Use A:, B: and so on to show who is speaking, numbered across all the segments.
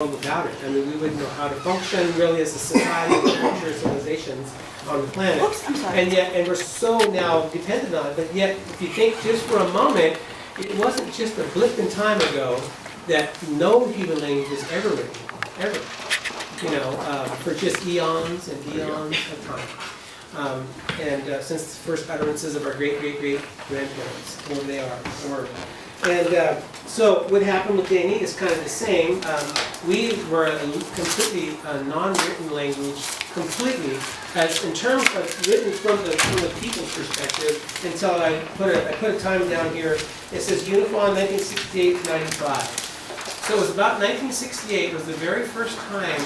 A: without it. I mean, we wouldn't know how to function really as a society or culture civilizations on the planet.
B: Oops, I'm sorry.
A: And we're so now dependent on it. But yet, if you think just for a moment, it wasn't just a blip in time ago that no human language was ever written, ever. You know, for just eons and eons of time. Since the first utterances of our great-great-great-grandparents, whoever they are, were. And so what happened with dee-ni is kind of the same. We were a completely non-written language, completely, as in terms of written from the people's perspective, until I put a time down here. It says Uniform 1968 to 95. So it was about 1968 was the very first time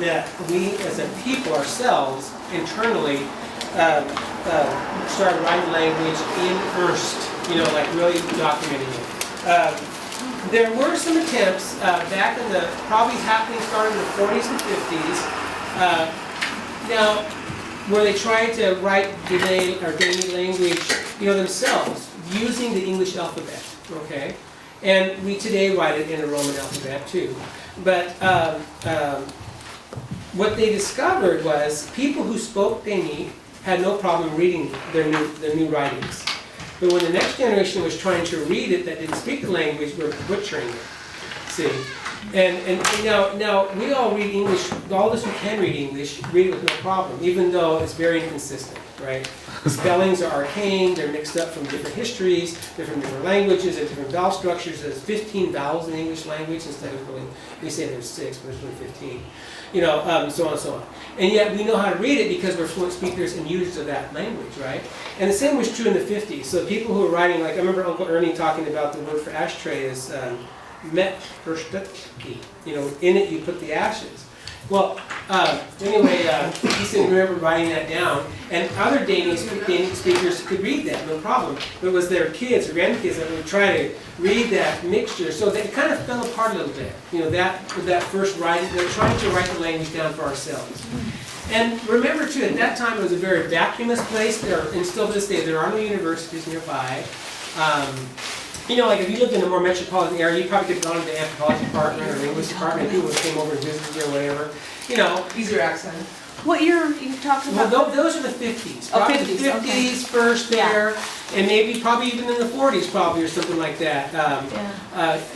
A: that we as a people ourselves, internally, started writing language in earnest. You know, like really documenting it. There were some attempts back in the, probably happening starting in the 40s and 50s, now, where they tried to write dee-ni or dee-ni language, you know, themselves, using the English alphabet, okay? And we today write it in a Roman alphabet too. But what they discovered was people who spoke dee-ni had no problem reading their new writings. But when the next generation was trying to read it that didn't speak the language, we're butchering it. See? And now we all read English, all of us who can read English, read it with no problem, even though it's very inconsistent, right? The spellings are arcane, they're mixed up from different histories, they're from different languages, they're different vowel structures. There's 15 vowels in English language instead of really, we say there's 6, but there's really 15. You know, so on and so on. And yet we know how to read it because we're fluent speakers and users of that language, right? And the same was true in the 50s. So people who were writing, like I remember Uncle Ernie talking about the word for ashtray is met verstutki. You know, in it you put the ashes. Well, anyway, he said remember writing that down, and other dee-ni speakers could read that, no problem. But it was their kids or grandkids that would try to read that mixture, so that it kind of fell apart a little bit. You know, that first writing, they're trying to write the language down for ourselves. And remember too, at that time it was a very vacuumous place. And still to this day, there are no universities nearby. You know, like if you lived in a more metropolitan area, you probably could have gone to the anthropology department or the linguistics department, people would came over and visited you or whatever. You know.
C: Easier accent.
B: What year are you talking about?
A: Well, those are the 50s. Probably the 50s
B: okay.
A: first there, and maybe probably even in the 40s probably or something like that.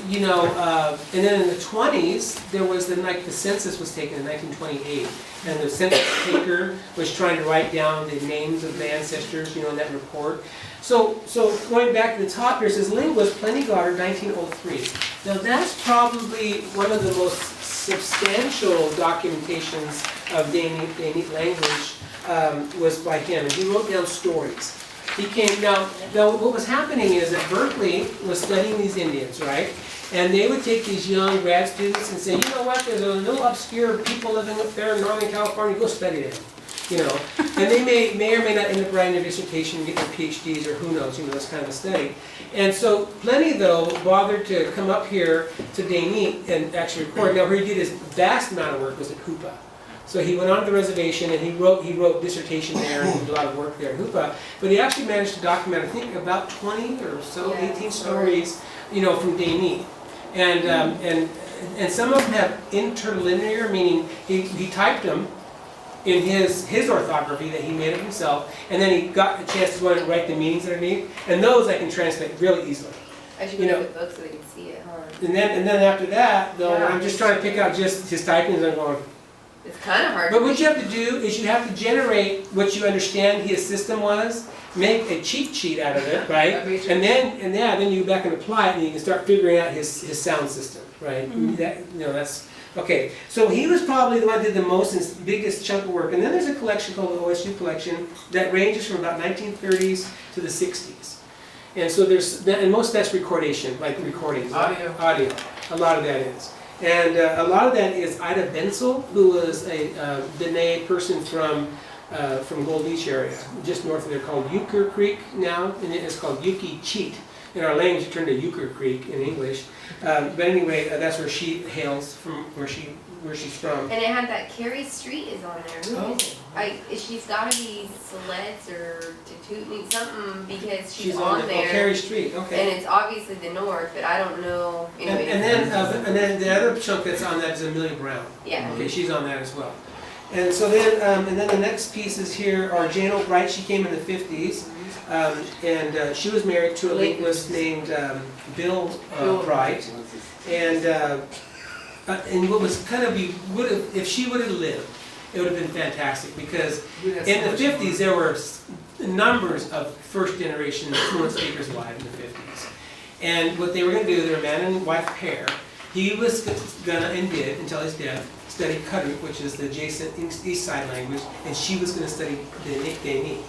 A: You know, and then in the 20s, there was the census was taken in 1928. And the census taker was trying to write down the names of the ancestors, you know, in that report. So going back to the top here, it says linguist Pliny Goddard, 1903. Now that's probably one of the most substantial documentations of dee-ni language was by him, and he wrote down stories. He came now what was happening is that Berkeley was studying these Indians, right? And they would take these young grad students and say, you know what, there's a little obscure people living up there in Northern California, go study them. You know, and they may or may not end up writing their dissertation and get their PhDs or who knows, you know, this kind of a study. And so Pliny, though, bothered to come up here to dee-ni and actually record. Now, where he did his vast amount of work was at Hoopa. So he went on to the reservation and he wrote dissertation there and did a lot of work there at Hoopa. But he actually managed to document, I think, about 20 or so, 18 stories, you know, from dee-ni. And some of them have interlinear, meaning he typed them in his orthography that he made of himself, and then he got a chance to go in and write the meanings underneath, and those I can translate really easily.
C: I should read the book so they can see it, huh?
A: And then after that, though, I'm just trying to pick out just his typings, and I'm going.
C: It's kind of hard.
A: But what you have to do is you have to generate what you understand his system was, make a cheat sheet out of it, right? And then you go back and apply it, and you can start figuring out his sound system, right? Mm-hmm. That's. Okay, so he was probably the one that did the most and biggest chunk of work. And then there's a collection called the OSU collection that ranges from about 1930s to the 60s. And so and most of that's recordation, like recordings.
C: Audio.
A: A lot of that is. And a lot of that is Ida Bensel, who was a dee-ni person from Gold Beach area, just north of there, called Euchre Creek now, and it is called Yuki Cheat. In our language, it turned to Euchre Creek in English. But anyway, that's where she hails from, where she's from.
C: And it had that Carrie Street is on there. Who
A: Oh.
C: is she's gotta be Sleds or Tatooine, something, because she's
A: on
C: on there.
A: Carey Street,
C: And
A: okay.
C: it's obviously the north, but I don't know. Anyway,
A: And then the other chunk that's on that is Amelia Brown.
C: yeah.
A: Okay, she's on that as well. And so then, and then the next pieces here are Jane O'Bright. She came in the 50s, and she was married to a linguist named Bill Bright. And what was kind of if she would have lived, it would have been fantastic, because in the 50s there were numbers of first-generation fluent speakers alive in the 50s. And what they were going to do, they were a man and wife pair. He was gonna and did until his death study Kuduk, which is the adjacent East Side language, and she was going to study the dee-ni.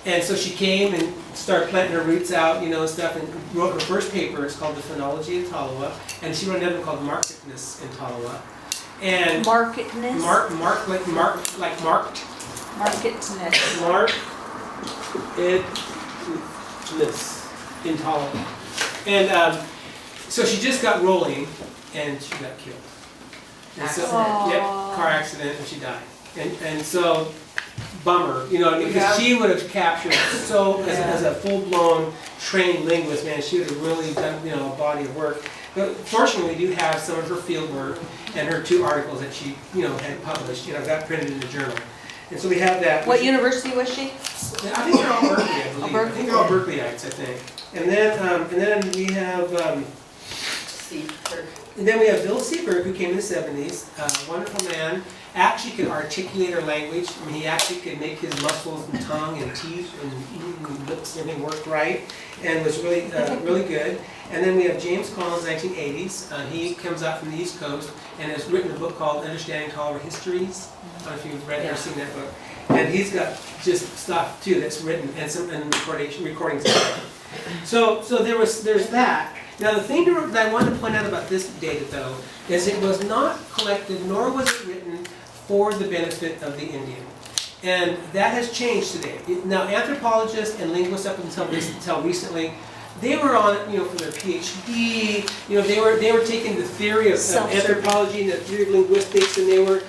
A: And so she came and started planting her roots out, you know, and stuff, and wrote her first paper. It's called The Phonology of Tolowa, and she wrote another one called Markedness in Tolowa. And
B: Markedness?
A: marked.
B: Markedness.
A: Markedness in Tolowa. And so she just got rolling, and she got killed. And so,
B: Accident.
A: yep, car accident, and she died. And so, bummer, you know, because she would have captured so, as a full-blown trained linguist, man, she would have really done, you know, a body of work. But fortunately, we do have some of her field work and her 2 articles that she, you know, had published, you know, got printed in the journal. And so we have that.
B: What university was she?
A: I think they're all Berkeley, I believe. I think they're all Berkeleyites, I think. And then we have, and then we have Bill Seberg, who came in the 70s, a wonderful man, actually could articulate our language. I mean, he actually could make his muscles and tongue and teeth and lips and everything work right, and was really, really good. And then we have James Collins, 1980s. He comes out from the East Coast and has written a book called Understanding Tolowa Histories. I don't know if you've read or seen that book. And he's got just stuff too that's written and some recordings. So there's that. Now the thing that I want to point out about this data though is it was not collected nor was it written for the benefit of the Indian. And that has changed today. Now anthropologists and linguists up until recently, they were on, you know, for their PhD, you know, they were taking the theory of anthropology and the theory of linguistics, and they were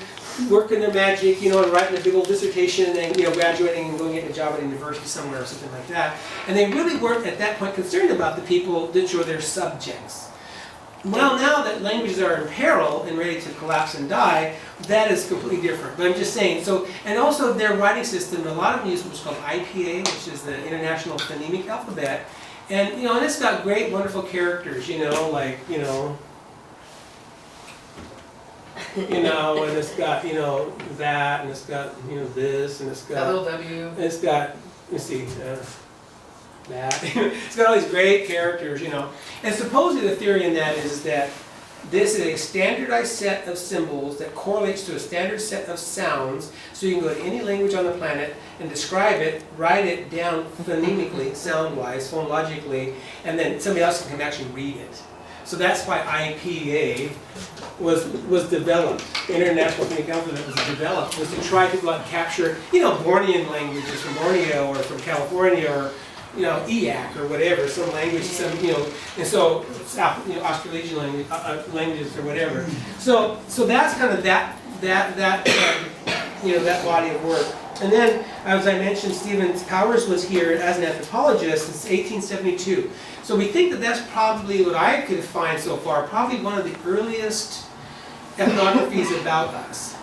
A: working their magic, you know, and writing a big old dissertation and then, you know, graduating and going to get a job at a university somewhere or something like that. And they really weren't at that point concerned about the people that were their subjects. Well, now that languages are in peril and ready to collapse and die, that is completely different. But I'm just saying, so, and also their writing system, a lot of them use what's called IPA, which is the International Phonemic Alphabet. And, you know, and it's got great, wonderful characters, you know, like, you know, and it's got, you know, that, and it's got, you know, this, and it's got,
C: A little W.
A: and it's got, let's see, that. It's got all these great characters, you know. And supposedly the theory in that is that this is a standardized set of symbols that correlates to a standard set of sounds, so you can go to any language on the planet and describe it, write it down phonemically, sound-wise, phonologically, and then somebody else can actually read it. So that's why IPA was developed. The International Phonemic Alphabet was developed, was to try to go out and capture, you know, Bornean languages from Borneo or from California or, you know, EAC or whatever, some language, some, you know, and so, you know, Australasian language, languages or whatever. So that's kind of that you know, that body of work. And then, as I mentioned, Stephen Powers was here as an anthropologist since 1872. So we think that that's probably what I could find so far, probably one of the earliest ethnographies about us.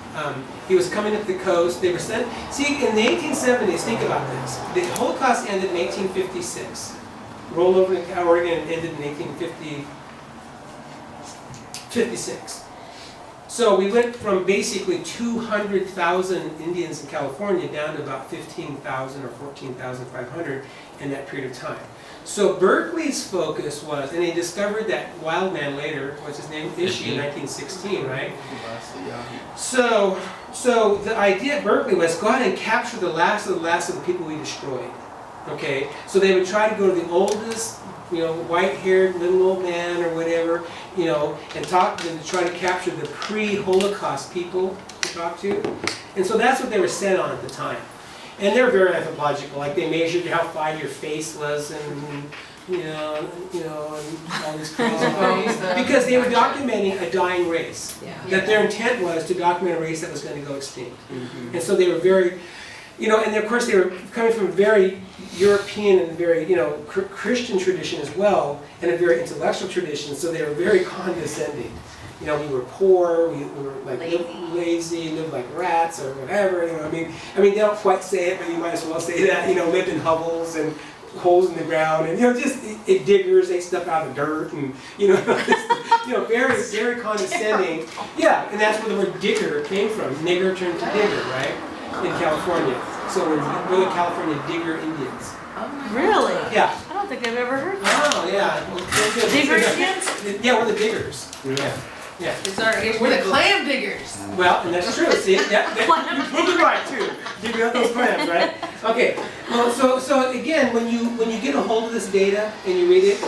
A: He was coming up the coast. They were sent. See, in the 1870s, think about this. The Holocaust ended in 1856. Rolled over to Oregon and ended in 1856. So we went from basically 200,000 Indians in California down to about 15,000 or 14,500 in that period of time. So Berkeley's focus was, and he discovered that wild man later, what's his name, Ishi, in 1916, right? So the idea at Berkeley was go out and capture the last of the people we destroyed. Okay, so they would try to go to the oldest, you know, white-haired little old man or whatever, you know, and talk to them to try to capture the pre-Holocaust people to talk to. And so that's what they were set on at the time. And they're very anthropological, like they measured how fine your face was and and all these crazy things. Because they were documenting a dying race.
D: Yeah.
A: That their intent was to document a race that was going to go extinct. And so they were very, and of course they were coming from a very European and very, Christian tradition as well, and a very intellectual tradition, so they were very condescending. We were poor, we were like lazy, lived like rats or whatever. I mean they don't quite say it, but you might as well say that. Lived in hovels and holes in the ground, and just diggers, ate stuff out of the dirt, and very very condescending. Yeah, and that's where the word digger came from. Nigger turned to digger, right? In California. So we're really California digger Indians.
B: Really?
A: Yeah.
B: I don't think I've ever heard that.
A: Oh yeah.
B: Digger Indians?
A: Yeah, we're the diggers. Yeah. Yeah.
D: We're the clam diggers.
A: Well, and that's true. See, you proved it right too. Dig out those clams, right? Okay. Well, so again, when you get a hold of this data and you read it,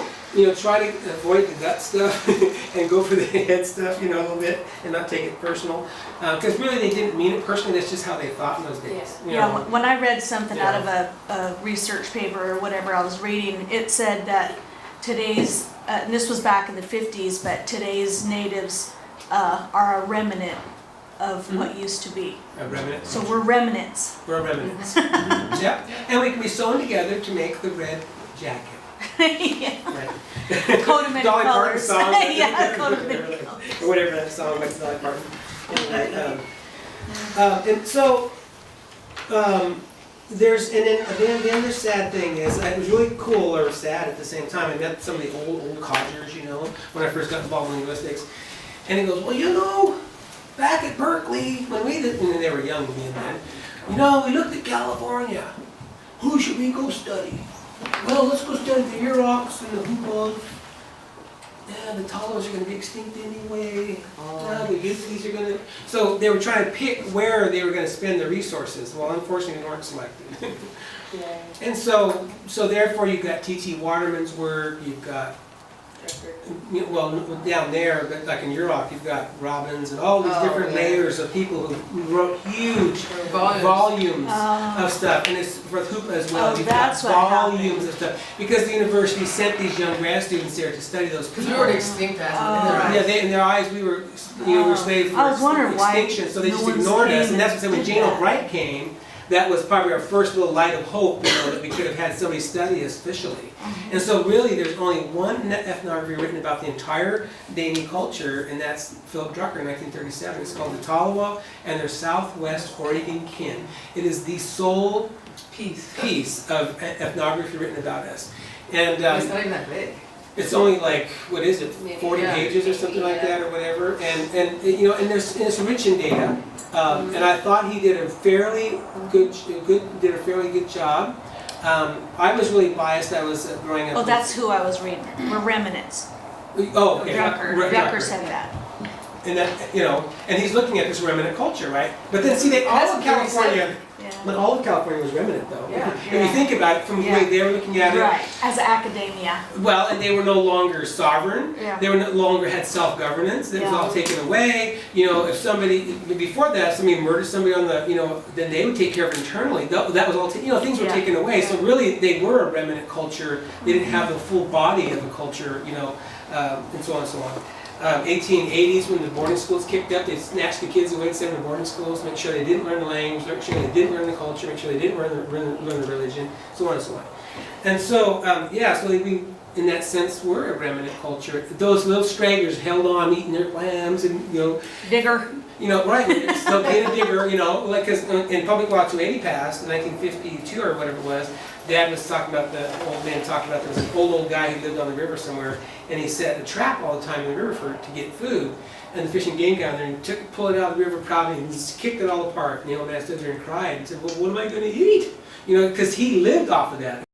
A: try to avoid the gut stuff and go for the head stuff, a little bit, and not take it personal. Because really, they didn't mean it personally. That's just how they thought in those days.
B: Yeah, when I read something out of a research paper or whatever I was reading, it said that today's, and this was back in the 50s, but today's natives are a remnant of what used to be.
A: A remnant.
B: So we're remnants.
A: We're remnants. Yeah, and we can be sewn together to make the red jacket.
B: Yeah.
A: Right.
B: A coat of many
A: Dolly Parton
B: colors.
A: song.
B: Yeah, a coat of many colors.
A: Or whatever that song was, Dolly Parton. And so, then the sad thing is, it was really cool or sad at the same time. I met some of the old codgers, when I first got involved in linguistics. And he goes, well, back at Berkeley, when they were young, me and then, we looked at California. Who should we go study? Well, let's go study the Yurok and the Hoopas. Yeah, the Talos are going to be extinct anyway. The Yuppies are going to... So they were trying to pick where they were going to spend the resources. Well, unfortunately, they weren't selected. And so therefore, you've got T.T. Waterman's work, you've got... Well, down there, but like in Yurok, you've got Robbins and all these different layers of people who wrote huge volumes of stuff. And it's for Hoopa as well. You've got volumes of stuff. Because the university sent these young grad students there to study those people.
D: Because we were extinct as
A: in their eyes, we were slaves for extinction, so they just ignored us. And that's what when Jane Albright came, that was probably our first little light of hope, that we could have had somebody study us officially. And so really there's only one ethnography written about the entire dee-ni culture, and that's Philip Drucker in 1937. It's called the Tolowa and their Southwest Oregon Kin. It is the sole piece of ethnography written about us. And
D: it's not even that big.
A: It's only like, 40 pages or something like that or whatever. And it's rich in data. And I thought he did a fairly good job. I was really biased. I was growing up.
B: Oh, that's who I was reading. We're remnants.
A: Oh, okay.
B: Drucker said that.
A: And that, and he's looking at this remnant culture, right? But then see, all of California. But all of California was remnant, though.
D: Yeah.
A: If you think about it from the way they were looking at it.
B: Right, as academia.
A: Well, and they were no longer sovereign.
B: Yeah.
A: They were no longer had self-governance. It was all taken away. If somebody, before that, somebody murdered somebody on the, then they would take care of it internally. That was all, things were taken away. So really, they were a remnant culture. They didn't have the full body of a culture, and so on and so on. 1880s, when the boarding schools kicked up, they snatched the kids away and sent them to boarding schools, make sure they didn't learn the language, make sure they didn't learn the culture, make sure they didn't learn the religion, so on and so on. And so, so we, in that sense, were a remnant culture. Those little stragglers held on, eating their clams, and
B: Digger.
A: Right? So being a digger, like because in Public Law 280 passed in 1952 or whatever it was. Dad was talking about, the old man talking about, there was an old guy who lived on the river somewhere, and he set a trap all the time in the river to get food. And the Fish and Game got there and pulled it out of the river proudly and just kicked it all apart. And the old man stood there and cried and said, well, what am I going to eat? Because he lived off of that.